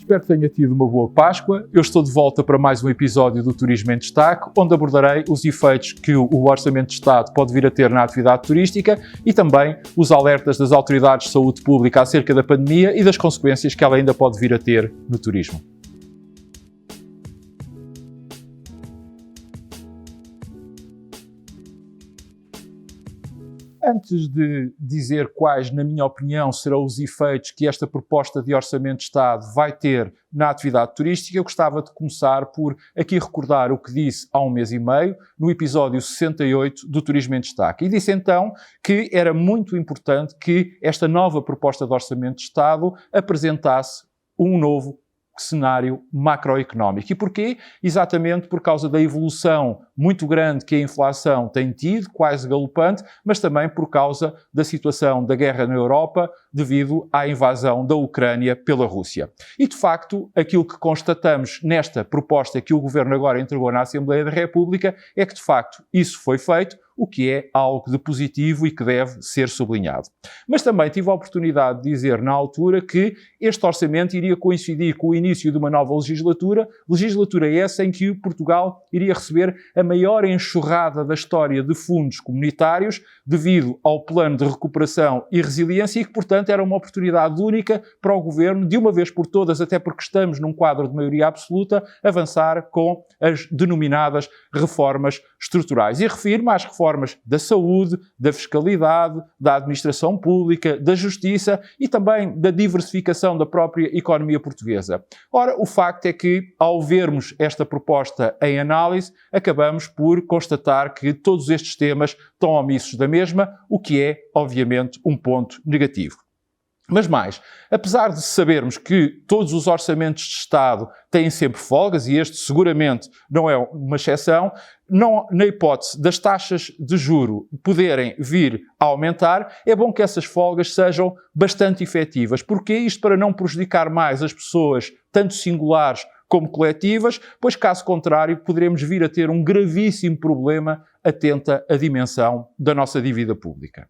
Espero que tenha tido uma boa Páscoa. Eu estou de volta para mais um episódio do Turismo em Destaque, onde abordarei os efeitos que o Orçamento de Estado pode vir a ter na atividade turística e também os alertas das autoridades de saúde pública acerca da pandemia e das consequências que ela ainda pode vir a ter no turismo. Antes de dizer quais, na minha opinião, serão os efeitos que esta proposta de Orçamento de Estado vai ter na atividade turística, eu gostava de começar por aqui recordar o que disse há um mês e meio, no episódio 68 do Turismo em Destaque. E disse então que era muito importante que esta nova proposta de Orçamento de Estado apresentasse um novo cenário macroeconómico. E porquê? Exatamente por causa da evolução muito grande que a inflação tem tido, quase galopante, mas também por causa da situação da guerra na Europa devido à invasão da Ucrânia pela Rússia. E, de facto, aquilo que constatamos nesta proposta que o Governo agora entregou na Assembleia da República é que, de facto, isso foi feito, o que é algo de positivo e que deve ser sublinhado. Mas também tive a oportunidade de dizer na altura que este orçamento iria coincidir com o início de uma nova legislatura essa em que Portugal iria receber a maior enxurrada da história de fundos comunitários devido ao Plano de Recuperação e Resiliência e que, portanto, era uma oportunidade única para o Governo, de uma vez por todas, até porque estamos num quadro de maioria absoluta, avançar com as denominadas reformas estruturais. E refiro-me às reformas da saúde, da fiscalidade, da administração pública, da justiça e também da diversificação da própria economia portuguesa. Ora, o facto é que, ao vermos esta proposta em análise, acabamos por constatar que todos estes temas estão omissos da mesma, o que é, obviamente, um ponto negativo. Mas mais, apesar de sabermos que todos os orçamentos de Estado têm sempre folgas, e este seguramente não é uma exceção, na hipótese das taxas de juro poderem vir a aumentar, é bom que essas folgas sejam bastante efetivas. Porquê? Isto para não prejudicar mais as pessoas, tanto singulares como coletivas, pois caso contrário poderemos vir a ter um gravíssimo problema atenta à dimensão da nossa dívida pública.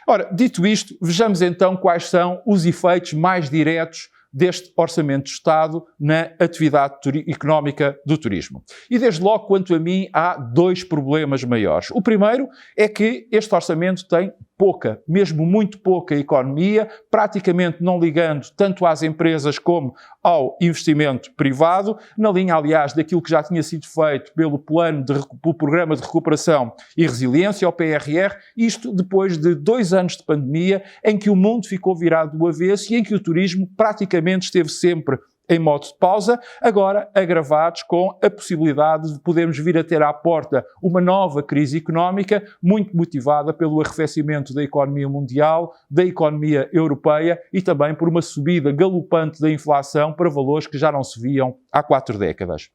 Ora, dito isto, vejamos então quais são os efeitos mais diretos deste Orçamento de Estado na atividade económica do turismo. E desde logo, quanto a mim, há dois problemas maiores. O primeiro é que este orçamento tem pouca, mesmo muito pouca economia, praticamente não ligando tanto às empresas como ao investimento privado, na linha, aliás, daquilo que já tinha sido feito pelo Programa de Recuperação e Resiliência, o PRR, isto depois de 2 anos de pandemia, em que o mundo ficou virado do avesso e em que o turismo praticamente esteve sempre em modo de pausa, agora agravados com a possibilidade de podermos vir a ter à porta uma nova crise económica, muito motivada pelo arrefecimento da economia mundial, da economia europeia e também por uma subida galopante da inflação para valores que já não se viam há 4 décadas.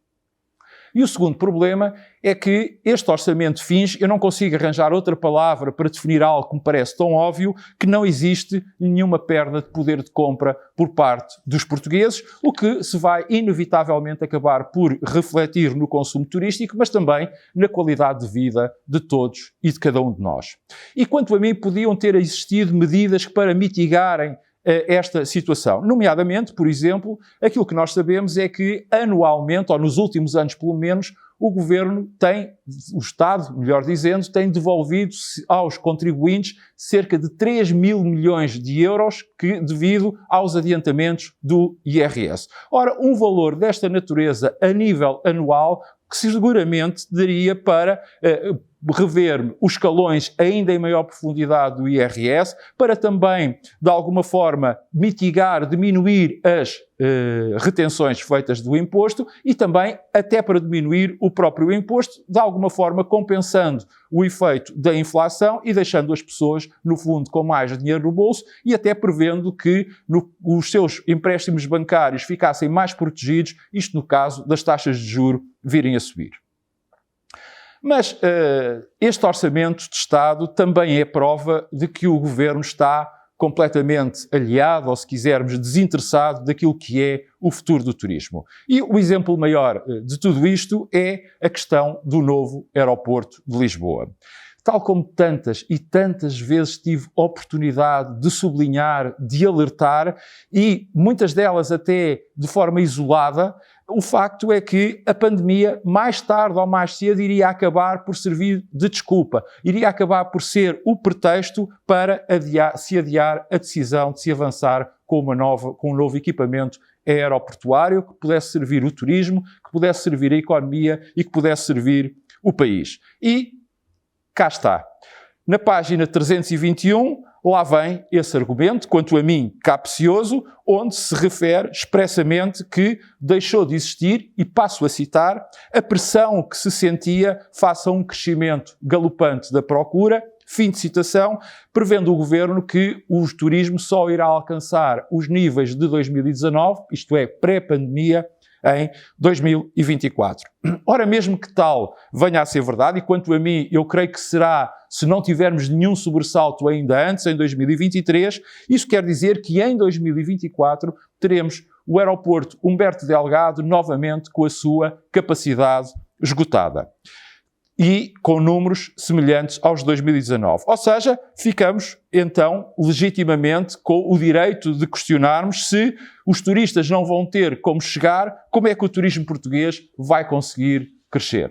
E o segundo problema é que este orçamento finge, eu não consigo arranjar outra palavra para definir algo que me parece tão óbvio, que não existe nenhuma perda de poder de compra por parte dos portugueses, o que se vai inevitavelmente acabar por refletir no consumo turístico, mas também na qualidade de vida de todos e de cada um de nós. E quanto a mim, podiam ter existido medidas para mitigarem esta situação. Nomeadamente, por exemplo, aquilo que nós sabemos é que anualmente, ou nos últimos anos pelo menos, o Governo o Estado, melhor dizendo, tem devolvido aos contribuintes cerca de 3 mil milhões de euros devido aos adiantamentos do IRS. Ora, um valor desta natureza a nível anual que seguramente daria para rever os escalões ainda em maior profundidade do IRS, para também, de alguma forma, mitigar, diminuir as retenções feitas do imposto e também até para diminuir o próprio imposto, de alguma forma compensando o efeito da inflação e deixando as pessoas, no fundo, com mais dinheiro no bolso e até prevendo que os seus empréstimos bancários ficassem mais protegidos, isto no caso das taxas de juros virem a subir. Mas este Orçamento de Estado também é prova de que o Governo está completamente aliado, ou se quisermos, desinteressado daquilo que é o futuro do turismo. E o exemplo maior de tudo isto é a questão do novo aeroporto de Lisboa. tal como tantas e tantas vezes tive oportunidade de sublinhar, de alertar, e muitas delas até de forma isolada, o facto é que a pandemia, mais tarde ou mais cedo, iria acabar por servir de desculpa, iria acabar por ser o pretexto para se adiar a decisão de se avançar com um novo equipamento aeroportuário que pudesse servir o turismo, que pudesse servir a economia e que pudesse servir o país. E cá está. Na página 321, lá vem esse argumento, quanto a mim, capcioso, onde se refere expressamente que deixou de existir, e passo a citar, a pressão que se sentia face a um crescimento galopante da procura, fim de citação, prevendo o Governo que o turismo só irá alcançar os níveis de 2019, isto é, pré-pandemia, em 2024. Ora, mesmo que tal venha a ser verdade, e quanto a mim, eu creio que será, se não tivermos nenhum sobressalto ainda antes, em 2023, isso quer dizer que em 2024 teremos o aeroporto Humberto Delgado novamente com a sua capacidade esgotada. E com números semelhantes aos de 2019. Ou seja, ficamos, então, legitimamente com o direito de questionarmos se os turistas não vão ter como chegar, como é que o turismo português vai conseguir crescer.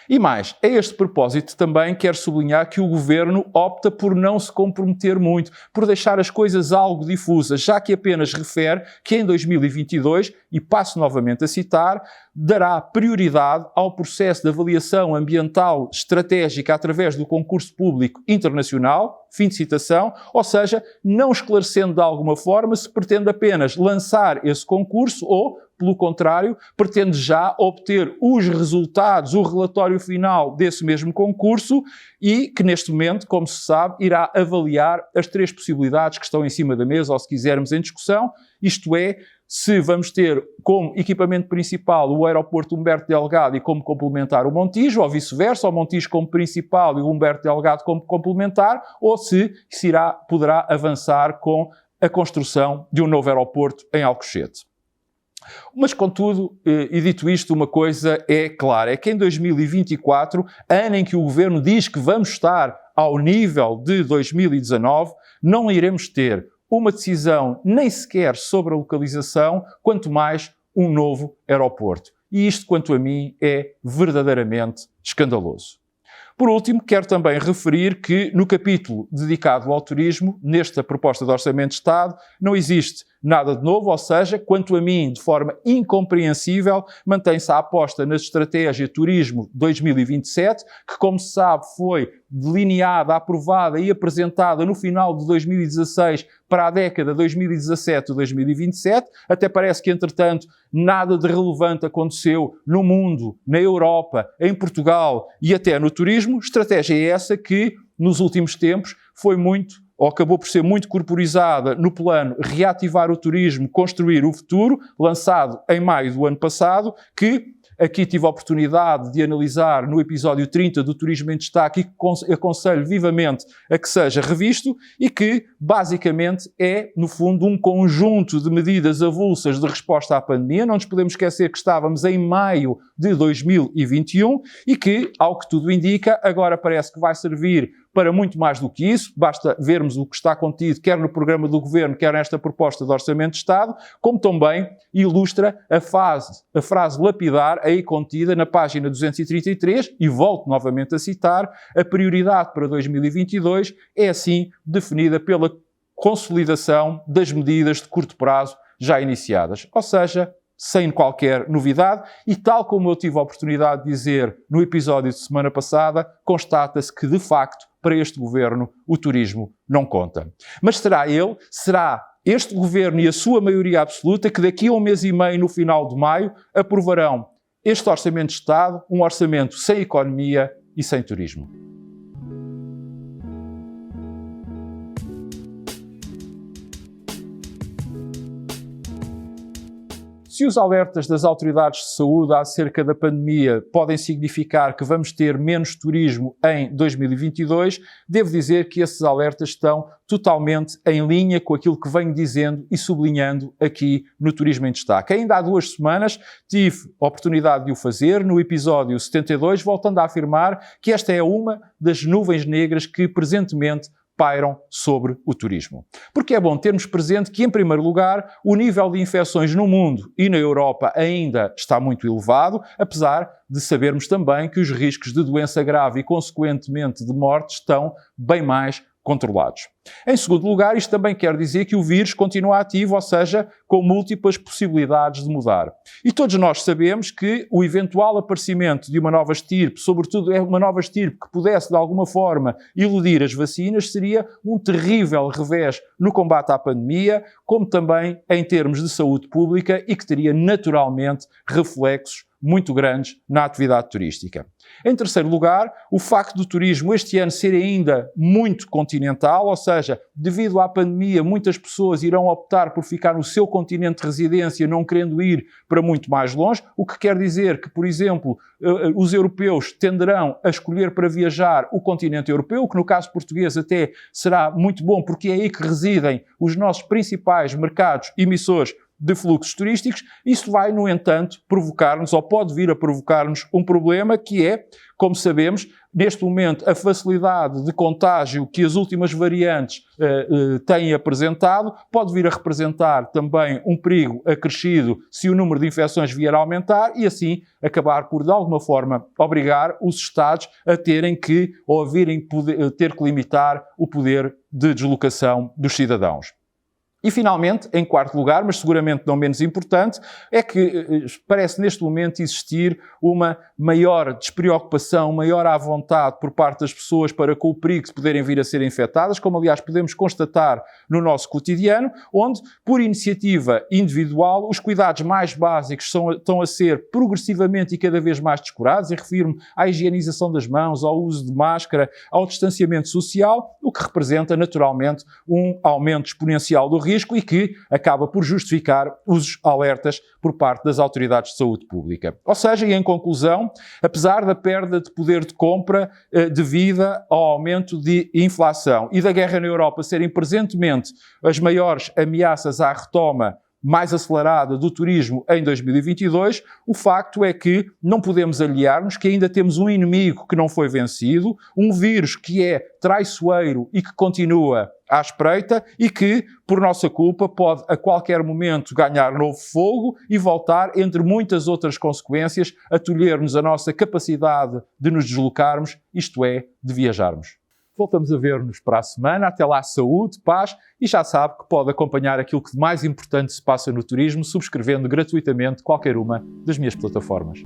E mais, a este propósito também quero sublinhar que o Governo opta por não se comprometer muito, por deixar as coisas algo difusas, já que apenas refere que em 2022, e passo novamente a citar, dará prioridade ao processo de avaliação ambiental estratégica através do concurso público internacional, fim de citação, ou seja, não esclarecendo de alguma forma se pretende apenas lançar esse concurso ou, pelo contrário, pretende já obter os resultados, o relatório final desse mesmo concurso e que neste momento, como se sabe, irá avaliar as 3 possibilidades que estão em cima da mesa, ou se quisermos em discussão, isto é, se vamos ter como equipamento principal o aeroporto Humberto Delgado e como complementar o Montijo, ou vice-versa, o Montijo como principal e o Humberto Delgado como complementar, ou se poderá avançar com a construção de um novo aeroporto em Alcochete. Mas, contudo, e dito isto, uma coisa é clara, é que em 2024, ano em que o Governo diz que vamos estar ao nível de 2019, não iremos ter uma decisão nem sequer sobre a localização, quanto mais um novo aeroporto. E isto, quanto a mim, é verdadeiramente escandaloso. Por último, quero também referir que no capítulo dedicado ao turismo, nesta proposta de Orçamento de Estado, não existe nada de novo, ou seja, quanto a mim, de forma incompreensível, mantém-se a aposta na estratégia Turismo 2027, que, como se sabe, foi delineada, aprovada e apresentada no final de 2016 para a década 2017-2027. Até parece que, entretanto, nada de relevante aconteceu no mundo, na Europa, em Portugal e até no turismo. Estratégia é essa que, nos últimos tempos, foi muito, ou acabou por ser muito corporizada no plano Reativar o Turismo, Construir o Futuro, lançado em maio do ano passado, que aqui tive a oportunidade de analisar no episódio 30 do Turismo em Destaque e que aconselho vivamente a que seja revisto e que, basicamente, é, no fundo, um conjunto de medidas avulsas de resposta à pandemia. Não nos podemos esquecer que estávamos em maio de 2021 e que, ao que tudo indica, agora parece que vai servir para muito mais do que isso. Basta vermos o que está contido, quer no programa do Governo, quer nesta proposta de Orçamento de Estado, como também ilustra a frase lapidar aí contida na página 233, e volto novamente a citar, a prioridade para 2022 é assim definida pela consolidação das medidas de curto prazo já iniciadas. Ou seja, sem qualquer novidade, e tal como eu tive a oportunidade de dizer no episódio de semana passada, constata-se que, de facto, para este Governo, o turismo não conta. Mas será este Governo e a sua maioria absoluta que daqui a um mês e meio, no final de maio, aprovarão este Orçamento de Estado, um orçamento sem economia e sem turismo. Se os alertas das autoridades de saúde acerca da pandemia podem significar que vamos ter menos turismo em 2022, devo dizer que esses alertas estão totalmente em linha com aquilo que venho dizendo e sublinhando aqui no Turismo em Destaque. Ainda há 2 semanas tive a oportunidade de o fazer no episódio 72, voltando a afirmar que esta é uma das nuvens negras que presentemente pairam sobre o turismo. Porque é bom termos presente que, em primeiro lugar, o nível de infecções no mundo e na Europa ainda está muito elevado, apesar de sabermos também que os riscos de doença grave e, consequentemente, de morte estão bem mais controlados. Em segundo lugar, isto também quer dizer que o vírus continua ativo, ou seja, com múltiplas possibilidades de mudar. E todos nós sabemos que o eventual aparecimento de uma nova estirpe, sobretudo uma nova estirpe que pudesse de alguma forma iludir as vacinas, seria um terrível revés no combate à pandemia, como também em termos de saúde pública e que teria naturalmente reflexos muito grandes na atividade turística. Em terceiro lugar, o facto do turismo este ano ser ainda muito continental, ou seja, devido à pandemia, muitas pessoas irão optar por ficar no seu continente de residência, não querendo ir para muito mais longe, o que quer dizer que, por exemplo, os europeus tenderão a escolher para viajar o continente europeu, que no caso português até será muito bom, porque é aí que residem os nossos principais mercados emissores de fluxos turísticos. Isso vai, no entanto, provocar-nos, ou pode vir a provocar-nos, um problema que é, como sabemos, neste momento, a facilidade de contágio que as últimas variantes têm apresentado pode vir a representar também um perigo acrescido se o número de infecções vier a aumentar e, assim, acabar por, de alguma forma, obrigar os Estados a terem que, ou a virem ter que limitar o poder de deslocação dos cidadãos. E, finalmente, em quarto lugar, mas seguramente não menos importante, é que parece neste momento existir uma maior despreocupação, maior à vontade por parte das pessoas para com o perigo de poderem vir a ser infectadas, como aliás podemos constatar no nosso cotidiano, onde, por iniciativa individual, os cuidados mais básicos estão a ser progressivamente e cada vez mais descurados, e refiro-me à higienização das mãos, ao uso de máscara, ao distanciamento social, o que representa naturalmente um aumento exponencial do risco e que acaba por justificar os alertas por parte das autoridades de saúde pública. Ou seja, e em conclusão, apesar da perda de poder de compra devido ao aumento de inflação e da guerra na Europa serem presentemente as maiores ameaças à retoma mais acelerada do turismo em 2022, o facto é que não podemos aliar-nos, que ainda temos um inimigo que não foi vencido, um vírus que é traiçoeiro e que continua à espreita e que, por nossa culpa, pode a qualquer momento ganhar novo fogo e voltar, entre muitas outras consequências, a tolher-nos a nossa capacidade de nos deslocarmos, isto é, de viajarmos. Voltamos a ver-nos para a semana. Até lá, saúde, paz e já sabe que pode acompanhar aquilo que de mais importante se passa no turismo subscrevendo gratuitamente qualquer uma das minhas plataformas.